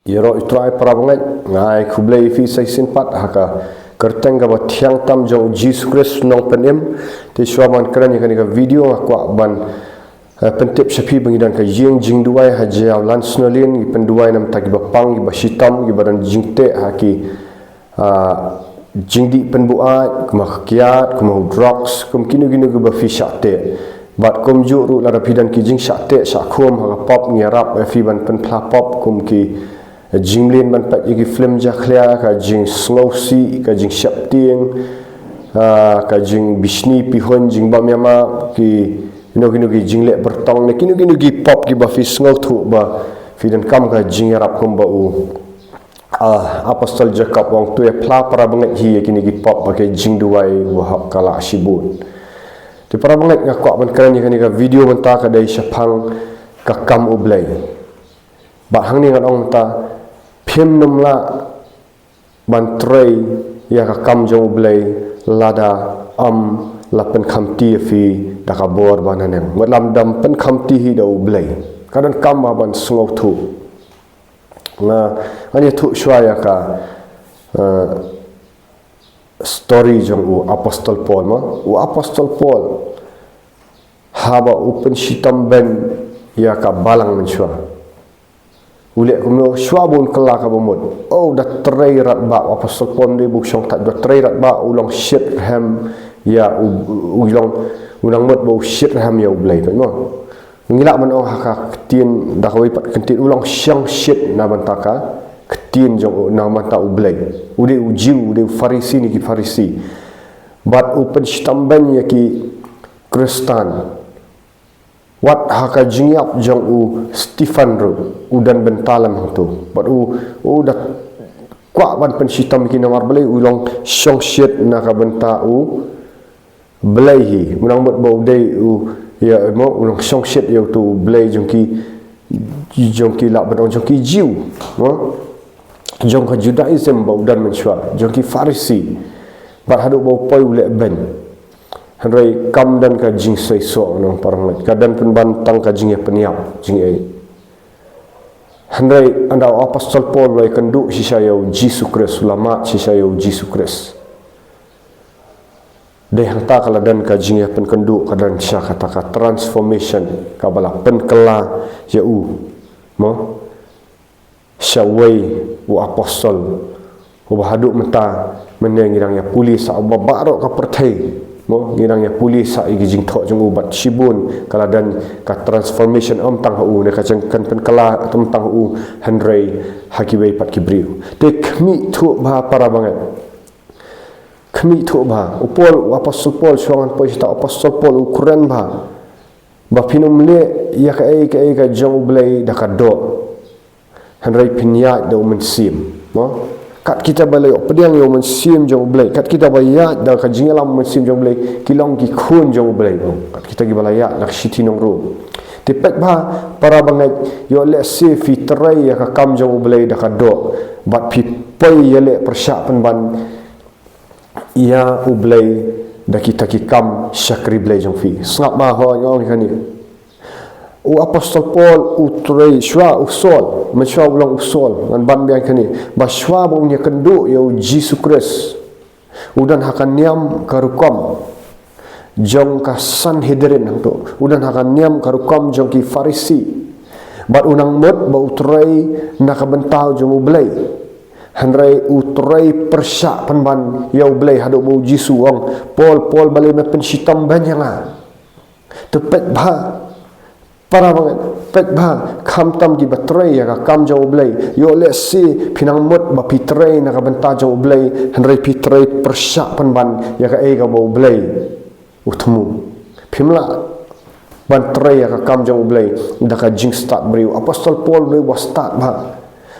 Yero itrai parabangai ngai kublai fi sai sinpat haka kerteng ka bathiang tam jong Jesus Christ nong penem te swaman kran ni ka video akwa ban pentip sapi bangidan ka jing duai haja lan snolin i penduai nam tagi bapang i basitam i badan jingte haki jingdi penbuat kuma kiat kuma drugs kum kinu ke bafi syate bat kum juru la rapidan ki jing syate sakhum ha pop ngarap fi ban pen pop kum ki jinglen ban pat gi film ja khlia ka jing slowsi ka jing syapting ka jing bisni pihon jing bamyama ki kinu gi jingle bertong ne kinu gi pop gi bafi sngow thu ba fi dan kam ka jing yarap kum ba u apostol Jacob wong tu ya pla para banget hi kini gi pop pakai jing duai wa kala sibun ti para banget ngakwa ban kan ni ka video menta ka dai syapang ka kam ublai ba hang ni ngan ong ta phim numla ban trei ya ka kam jong ublai lada lapen khamti fi dakabor bananeng malam dam pen khamti hi da ublai kadan kam ban sngow thu na ani thu shwaya ka story jong u apostol Paul ma u apostol Paul haba open shitam ben ya ka balang menshwa ule kumno shwabun kala ka bomod oh da trairat ba apostol Paul de buk shong ta da trairat ba ulong shit ham ya ulong unang mot bo shit ham ya ublai mo ngila man ong haka ketien da kawai pat kentit ulang syang shit na bantaka ketien jong na mata ublai ude ujiu ude farisi ni ki farisi bat open stamben ya ki kristan wat haka jingyap jong u Stephen ro udan bentalam tu bat u da kwa ban pen sitam ki namar belai ulang syang shit na ka benta u belai hi unang mot bo dei u ya mo ulang song shit yo tu blay jongki la ban jongki jiu no jongka Judaism bau dan menshwa jongki farisi bat hadu bau poi ule ben hanrai kam dan ka jing sai so nang parang kadan pen bantang ka jing peniap jing ai hanrai anda apostol Paul lai kendu sisayo Jesus Christ ulama sisayo Jesus Christ deh hanta kala dan ka jingya pen kendu kadan sya kata ka transformation ka bala pen kala ya u mo syawai u apostol u bahadu menta menengirang ya pulis sa babaro ka perthai mo ngirang ya pulis sa igi jing tho jung ubat sibun kala dan ka transformation tang u ne ka jeng kan pen kala tang u handrai hakibai pat kibriu te khmi thu ba para banget kami tu bah, upol apostol Paul suangan poi kita apostol Paul ukuran bah, bapinum le ya ka jong ublai dakado, hanrai pinyat da umensim, no? Kat kita balai pediang yo mensim jong ublai, kat kita bayat da ka jingalam mensim jong ublai, kilong ki khun jong ublai, kat kita gi balayat dak shiti nong ru. Tipek bah para bangai yo le se fitrai ya ka kam jong ublai dakado, bat pi poi ya le persyapan ban ia ublai da kita ki kam syakri blai jong fi snap ma ho ngong ni u apostol Paul utrei shwa usol menshwa ulang usol ngan ban biang kani ba shwa bo nya kendu yo Jesus Christ udan hakan niam karukam jong ka Sanhedrin hang tu udan hakan niam karukam jong ki farisi bat unang mot ba utrei nak bentau jong ublai hanrai utrai persyak penban ya ublai hadu bau jisu wong Paul balai me pensitam banyanga tepet ba para banget pet ba kam tam gi batrai ya kam jauh ublai yo le si pinang mot ba pitrai na ka benta jauh ublai hanrai pitrai persyak penban ya ka ga bau ublai utmu pimla bantrai ya ka kam jauh ublai da ka jing start beriu apostol Paul beriu was start ba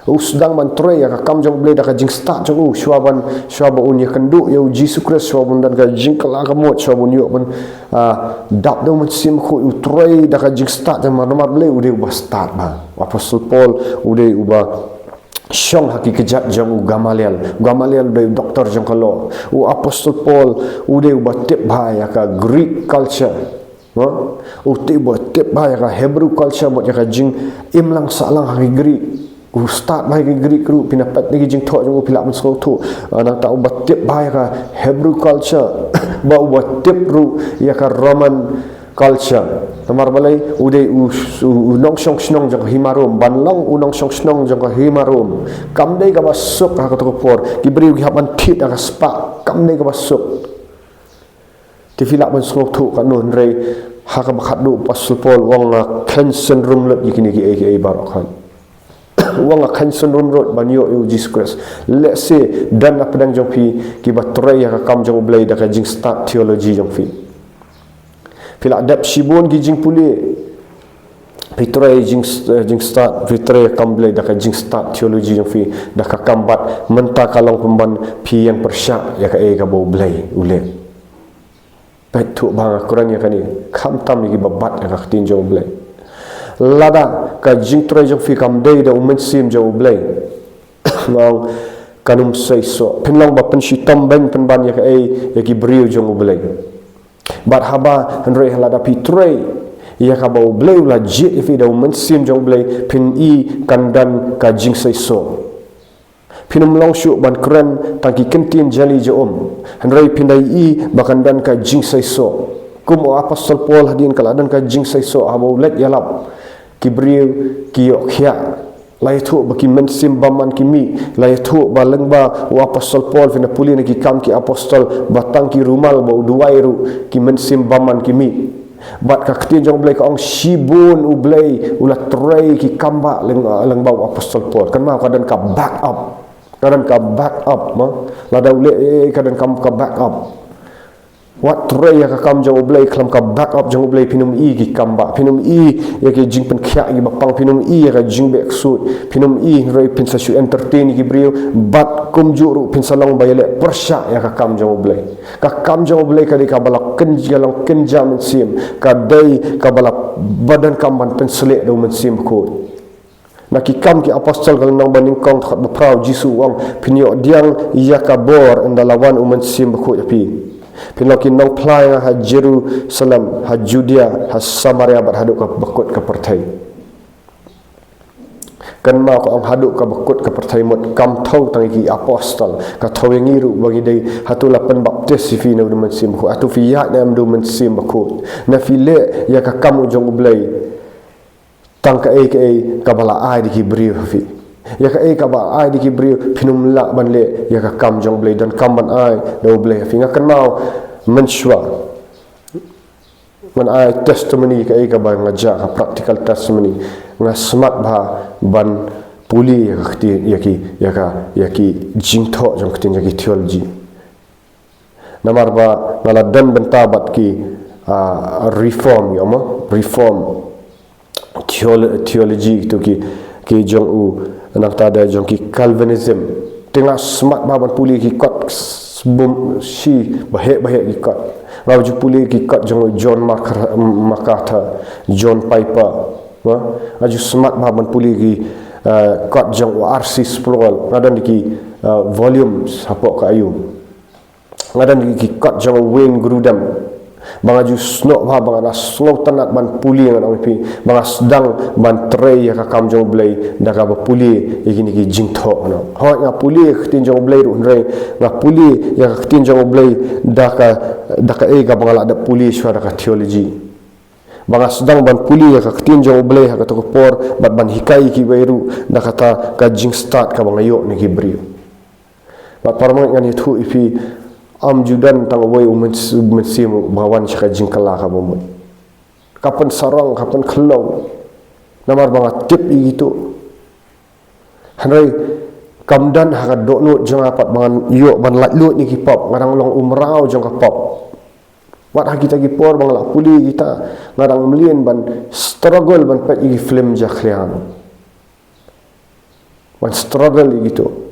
sedang mantre ya kam jong blai da ka jing start jong shwaban unya kendu ya Jesus Christ shwabun dan ka jing kala ka mot shwabun yo ban dap do sim khu utrei da ka jing start dan mar blai ude ba start ba apostol Paul ude uba syong haki kejat jong Gamaliel dari doktor jong kalo u apostol Paul ude uba tip ba ya ka Greek culture uti bo tip ba ya ka Hebrew culture bot ya ka jing imlang salang haki Greek start bai ke Greek ru pinapat ni jing tho jong pilak men so tu nang ta ubat tip bai ka Hebrew culture ba ubat tip ru ya ka Roman culture tamar balai udai unong song snong jong himarum banlong unong song snong jong himarum kam dei ka basuk ka to por gibriu gi haban tit ka spa kam dei ka basuk ti filak men so tu ka nun rei ha ka bakhat du pasul pol wong cancer room lot yikini gi ai barokan wang akan sunun road banyo Jesus Christ. Let's say dan apa dang jong pi ki batray ya kam jong blay da ka jing start theology jong fi. Pila adap shibon gi jing puli pitray jing start pitray kam blay da ka jing start theology jong fi da ka kambat menta kalong pemban pi yang persyak ya ka ka bo blay ule. Petu bang Quran ya kani kam tam gi babat ya ka tin jong blay. Lada ka jing tray jong fi kam dei da umen sim jong blay ngong kanum sei so pinlong ba pen shitom ben pen ban ya ya ki briu jong blay bat haba henry lada pi tray ya ka ba blay la jit fi da umen sim jong blay pin i kandan ka jing sei so pinum long shu ban kren tangki kentin jali jo henry pindai i bakandan ka jing sei so kum apostol Paul hadin kaladan ka jing sei so abo let yalap kibriu kiyok khia lai thu baki mensim baman kimi lai thu baleng ba apostol Paul fina puli ni ki kam ki apostol batang ki rumal ba duai ru ki mensim baman kimi bat ka ktin jong blai ka ong shibun u blai ulat tray ki kamba leng ba apostol Paul kan ma kadan ka back up ma la da ule kadan kam ka back up wat tray ya ka kam jong blai klam ka back up jong blai pinum i ki kamba pinum i ya ke jing pen khia gi bapang pinum i ya ka jing be sut pinum i roi pin sa su entertain gi brio bat kum juru pin salong bayale persya ya ka kam jong blai ka di ka balak ken jalang ken jam sim ka dai ka balak badan kamban pen selek do men sim ko naki kam ki apostol kal nang baning kong khat baprau jisu wang pinyo diang ya ka bor endalawan umen sim ko yapi pinokin nong play ha Jerusalem ha Judea ha Samaria bat haduk ka bakut ka pertai kan ma ko ang haduk ka bakut ka pertai mot kam thau tang ki apostol ka thau ngiru bagi dei hatula pen baptis fi na men sim ko atu fi ya na men sim bakut na fi le ya ka kam jong blai tang ka ka bala ai di ki bri fi ya ka ba ai di kibriu pinum la ban le ya ka kam jong blai dan kam ban ai do blai fi nga kan mau menshwa man ai testimony ka ba nga ja ka practical testimony nga smart ba ban puli ya ya ki jingtho jong ktin ya ki theology namar ba nala dan bentabat ki reform ya ma reform theology tu ki jong u nak tada jong ki Calvinism tengah smart baban puli ki kot bum si bahek ki kot ngau ju puli ki kot jong John MacArthur John Piper wa aju smart baban puli ki kot jong RC Sproul ngadan ki volume sapok ka ayu ngadan ki kot jong Wayne Grudem bangaju snok ba bangana snok tanat ban puli ngan pi bangas sedang ban tray ya ka kam jong blai da ka puli igini ki jingtho no ho nga puli khtin jong blai ru nrai nga puli ya ka khtin jong blai da ka ga bangala da puli shwa da ka theology bangas sedang ban puli ya ka khtin jong blai ha ka to por bat ban hikai ki bairu da kata ka jing start ka bangayo ni ki brio bat parmang ngani thu ipi am judan tang wei umen sim bawan chaka jingkala ka bomot kapan sarang kapan khlau namar banga tip itu hanai kamdan ha do no jang apat bangan yo ban latlut ni ki pop ngarang long umrau jang ka pop wat ha kita ki por bang la puli kita ngarang melien ban struggle ban pet i film jakhlian ban struggle gitu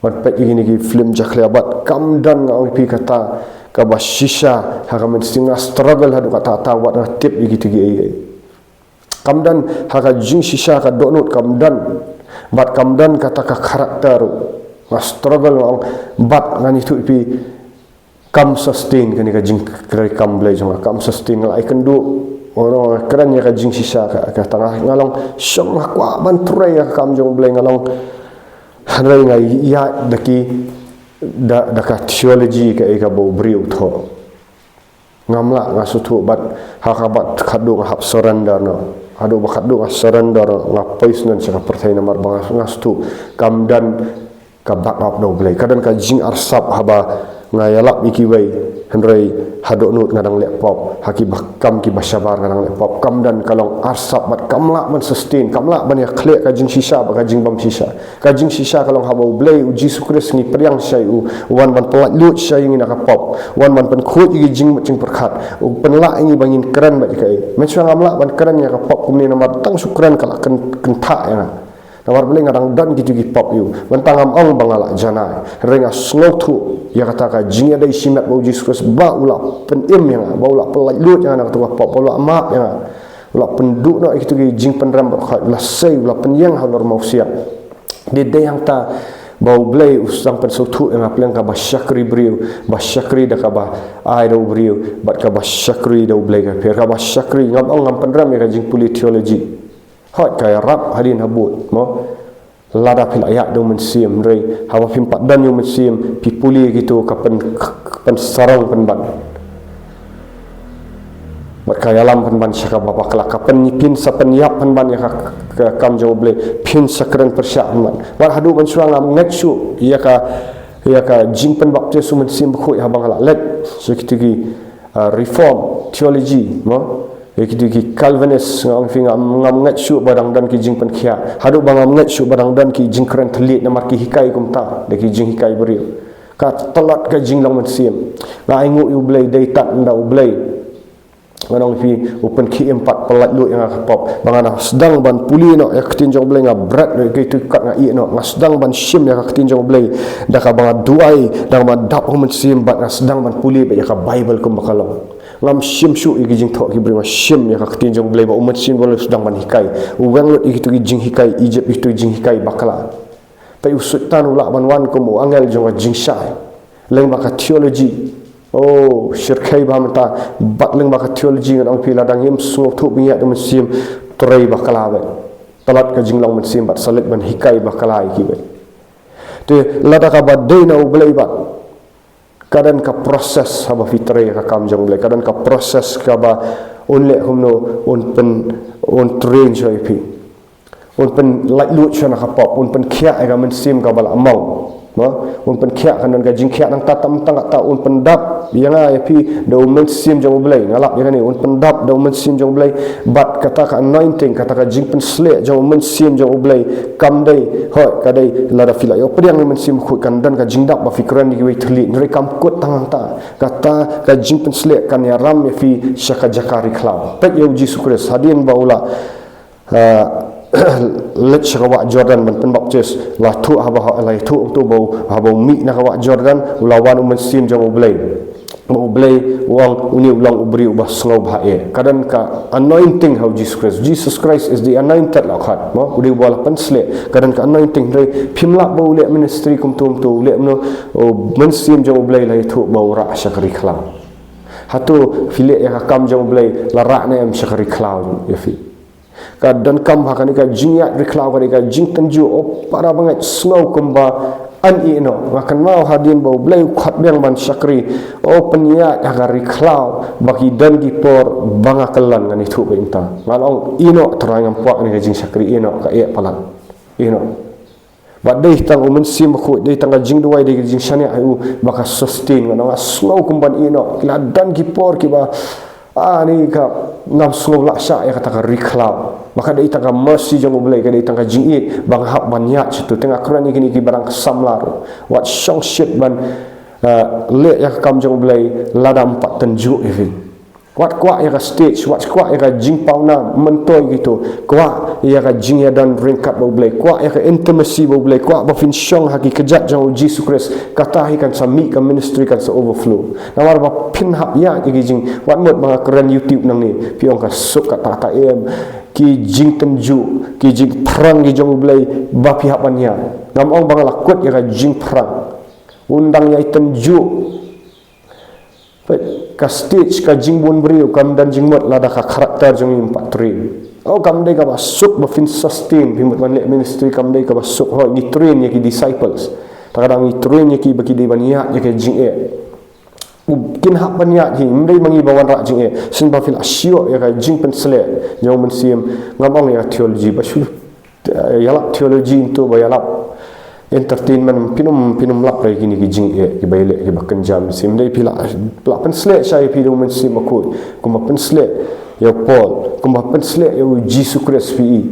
pet ini ki film jakhliabat kamdan ngau pi kata ka bashisha ha ka mensinga struggle hadu kata tawat na tip gitu gi kamdan ha ka jing shisha ka donut kamdan bat kamdan kata ka karakter ma struggle ngau bat ngani tu pi kam sustain kan ka jing krai kam blai jong kam sustain lai kendu orang keren ya ka jing sisa ka tengah ngalong syong kwa ban turai ya kam jong bleng ngalong hanai ngai ya daki da ka theology ka bau briu tho ngamla ngasutu bat hakabat khadu hap surrender no adu bakadu surrender ngapais nan saka pertai namar bang ngastu kamdan ka backup do blai kadan ka jing arsap haba ngayalap ikiwai henrei hadok nut ngadang laptop haki bakam ki basyabar ngadang laptop kamdan kalong arsap bat kamla man sustain kamla ban ya clear ka jing sisa ba ka jing bam sisa ka jing sisa kalong haba blai uji sukres ni priang syai u wan ban pelat lut syai ngi nak pop wan ban pen khut gi jing macing perkhat u penla ngi bangin keren ba kai mensuang amla ban keren ya ka pop kumni namar tang sukran kala kenta ya namar blai ngadang dan gitu gi pop yu bantang am ong bangala janai renga snok tu ya kata ka jing ada isimat bau Jesus ba ula penim yang ba ula pelat lut yang nak tu pop ula map yang ula penduk nak itu gi jing penram berkhat ula sei ula penyang halor mau siap de yang ta bau blai usang pen sotu yang aplang ka basyakri briu basyakri da ka ba ai do briu bat ka basyakri do blai ka per ka basyakri ngam ong ngam penram ya ka jing puli theology hot kaya rap hadin habut mo lada pil ayat do mensim rei hawa pim padan yo mensim pipuli gitu kapen sarong penban berkaya lam penban syaka bapa kelak kapen nipin sapen yap penban ya ka kam jo ble pin sakren persyak penban war hadu mensuang am ngetsu ya ka jing pen baptis mensim khoi habang ala let sekitigi reform theology mo ki Calvinist ngam finga ngam ngat syuk barang dan ki jing pen khia hadu bangam ngat syuk barang dan ki jing keren telit namar ki hikai kumta de ki jing hikai beriu ka telat ka jing long mensim nga ingu yu blai dei tat nda u blai nganong fi open ki empat pelat lu yang akapop bangana sedang ban puli no ya ketinjong blai nga berat de ki tu kat nga i no nga sedang ban shim ya ketinjong blai da ka banga duai da ma dap mensim bat nga sedang ban puli ba ya ka Bible kum bakalong ngam sim su igi jing thok ki brima sim ya ka tinjong blai ba umat sim boleh sedang ban hikai uwang lot igi tu jing hikai Egypt itu jing hikai bakala pai usut tan ula ban wan ko mo angel jong jing sai leng ba ka theology oh syirkai ba mata bat leng ba ka theology ngan ang pila dang yim su thu biya de sim turai bakala ba talat ka jing long sim bat salit ban hikai bakala ki ba te lada ka ba de na u blai ba kadang ka proses haba fitre ka kam jong blai kadang ka proses ka ba onle humno on train joi pi on pen like lut chana ka pop on pen khia ga men sim ka bal amau no on pen khia kan ga jing khia nang tatam tang ta on pen dap yanga ya pi do men sim jong blai ngalap ya ni on pen dap do men sim jong blai bat kata ka anointing kata ka jing pen sle jong men sim jong blai kam dai hoi ka dai la da fila yo priang men sim khu kan dan ka jing dap ba fikran ni wei thli ni kam kot tang ta kata ka jing pen sle kan ya ram ya fi syaka jakari klau pet yo Jesus Christ hadin baula let syaka Jordan men pen baptis la tu haba la tu tu bau haba mi na ka Jordan lawan men sim jong blai mau blai wang uni ulang ubri ubah sngau bae kadan ka anointing how Jesus Christ is the anointed lakhat mo udi wala pensle kadan ka anointing rei phimla bau le ministry kum tum tu le no mensim jong blai lai thu bau ra syakri khla hatu file ya kam jong blai la ra ne am syakri khla ya fi kadan kam hakani ka jingyat riklau ka jing tenju para banget snow kumba an ino makan mau hadin bau blai khat bang ban syakri penya agar riklau bagi dan dipor banga kelan ngani thu benta ngalong ino terang puak ni jing syakri ino ka e palan ino badai tang mensim khu dei tang jing duai dei jing syani ayu baka sustain ngana snow kumban ino kila dan dipor ki ba ni ka ngam sungguh laksa ya kata ka riklau maka dei tangka mercy jong blai ka dei tangka jingit bang hak banyak situ tengah kerani kini ki barang kesamlar wat song shit ban le ya kam jong blai lada 4 tenjuk ifi wat kwa ya ka stage wat kwa ya ka jing pauna mentoy gitu kwa ya ka jing ya dan ringkat bo blai kwa ya ka intimacy bo blai kwa ba fin song haki kejat jong Jesus Christ kata hi kan sami ka ministry kan se overflow nawar ba pin hap ya ki jing wat mot bang keren YouTube nang ni piong ka suk ka ta em ki jing tenju ki jing perang ki jong blai ba pihak bannya ngam ong bang lakut ya ka jing perang undang ya tenju ka stage ka jingbon beriu kam dan jingmot lada ka karakter jong 4 train au kam dei ka basuk ba fin sustain bimut man le ministry kam dei ka basuk ho ni train ye ki disciples takadang ni train ye ki bagi dei bania ye ke jing e kin hak bania hi mdei mangi bawan ra jing e sin ba fil asio ye ka jing pen sele jong men sim ngamong ya theology ba shu yalap theology into ba yalap entertainment pinum lap lagi gini ki jing e ki baile ki bakan jam sim dei pila pen sele sai pi men sim akut kuma pen sele ya Paul kuma pen sele ya Jesus Christ pi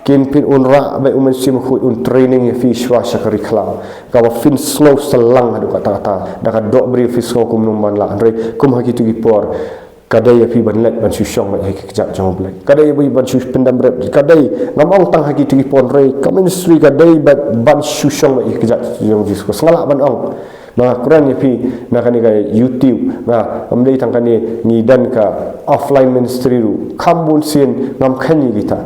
kin pin unra ba men sim akut un training ya fi shwa shakari khala ka ba fin slow selang adu kata-kata da ka dok beri fi slow kum numban la andre kum ha gitu ki por kadai api ban let ban syong mai kejap jong blai kadai bui ban syus pendam red kadai ngamong tang hagi ti pon rei ka ministry kadai ban syong mai kejap jong Jesus sengala ban ong ma Quran api na kani ka YouTube na amdei tang kani ngidan ka offline ministry ru kambun sin ngam khani kita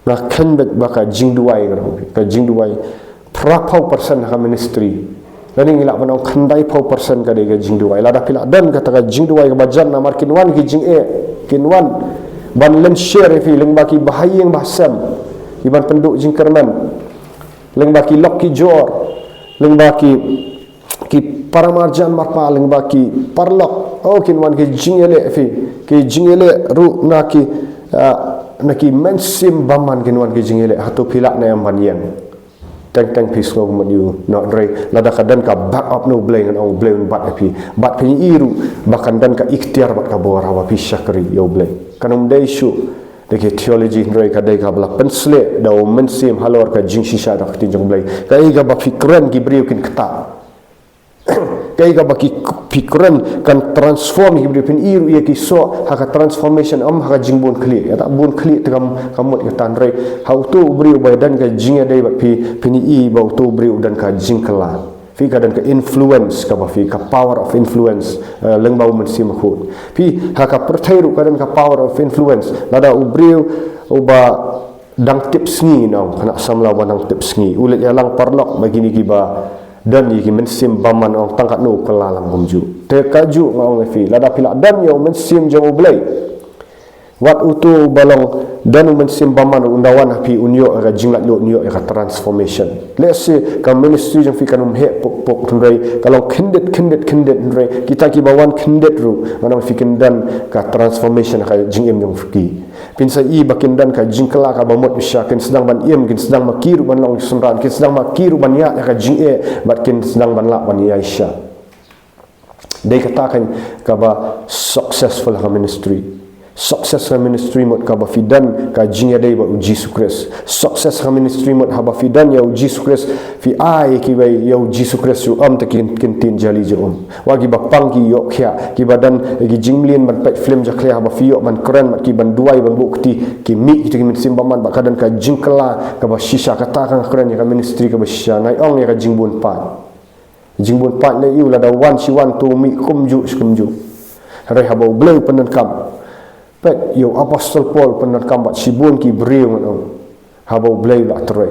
na khan bet baka jingduai ka jingduai prapau persen ka ministry dan ingilak manong khandai pau persen ka dega jing duai lada pila dan kata ka jing duai ka bajan na markin wan ki jing e kin wan ban len share fi leng baki bahayeng bahsam iban penduk jing kerman leng baki lok ki jor leng baki ki paramarjan marpa leng baki parlok oh kin wan ki jing ele fi ki jing ele ru na ki mensim baman kin wan ki jing ele hatu pila na yang banyen tang pislo menu not rei lada kadan ka back up no blame and on blame bat api bat pi iru bakan dan ka ikhtiar bat ka bawar hawa pi syakri yo blame kanum dei shu deke theology rei ka dei ka bla pensle da mensim halor ka jing shisha da tin jong blame ka iga ba fikran gibriu kin kata kai ka baki fikran kan transform hibriu pin iru ye ki so ha ka transformation ha ka jingbon kli ya ta bun kli tegam kamut ka tan rei how to briu ba dan ka jing dei ba pi pini i ba to briu dan ka jing kala fi ka dan ka influence ka ba fi ka power of influence leng ba men sim khut pi ha ka perthai ru ka dan ka power of influence lada ubriu uba dang tips ni no kana samla wanang tips ni ulet ya lang parlok bagini ki ba dan yiki mensim baman ong tangkat no kelalang kumju te kaju ngong fi lada pila dan yo mensim jong blai wat utu balong dan mensim baman undawan api unyo aga jinglat lo unyo aga transformation let's say ka ministry jong fi kanum he pok rei kalau kendet rei kita ki bawan kendet ru mana fi kendan ka transformation ka jingem jong fi pinsa i bakin dan ka jingkala ka bamot usya kin sedang ban iem kin sedang makiru ban long sunran kin sedang makiru ban ya ka jing e bat kin sedang ban la ban ya isya dei katakan ka ba successful ka ministry mot ka ba fidan ka jing ya dei ba Jesus Christ success ka ministry mot ha ba fidan ya Jesus Christ fi ai ki bai ya Jesus Christ yu am takin kin tin jali je wagi ba pang ki yok khia ki badan ki jinglien ban pet film ja khia ba fi yok ban keren mat ki ban duai ban bukti ki mi ki min simbaman ba kadan ka jingkala ka ba shisha kata kan keren ya ka ministry ka ba shisha nai ong ya ka jingbun pat le yu la da wan si wan tu mi kumju re ha ba bleu penan kam pet yo apostol Paul penan kam bat sibun ki briu ngano ha ba bleu la tre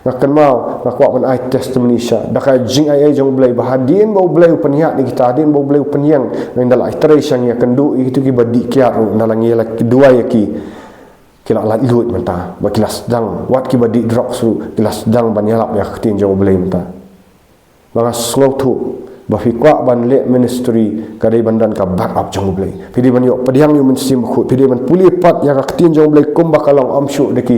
ngakan mau ngakwa ban ai testimony sha da ka jing ai jong bleu bahadin bau bleu penyak ni kita adin bau bleu penyang nang dal ai tre sang ya kendu itu ki badi kiaru dalang ya la kedua ya ki kila lat lut menta ba kilas dang wat ki badi drop su kilas dang ban yalap ya ketin jong bleu menta banga slow tu ba fi kwa ban le ministry kadai bandan ka back up jong blai pidi ban yo padiang yo mensim khu pidi ban puli pat ya ka tin jong blai kum bakalong amshu deki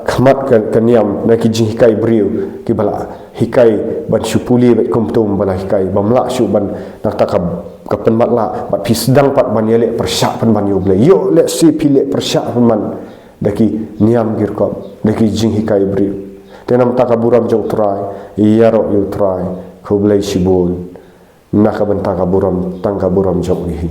khamat kan niam na ki jing hikai briu ki bala hikai ban syupuli bet kum tum bala hikai bamla syu ban nak takab kapen matla bat pi sedang pat ban yele persyak pan ban yo blai yo let si pile persyak pan man deki niam girkom deki jing hikai briu tenam takaburam jong try yaro yo try Kublai sibul nak bentang kaburam tang kaburam jauh ini.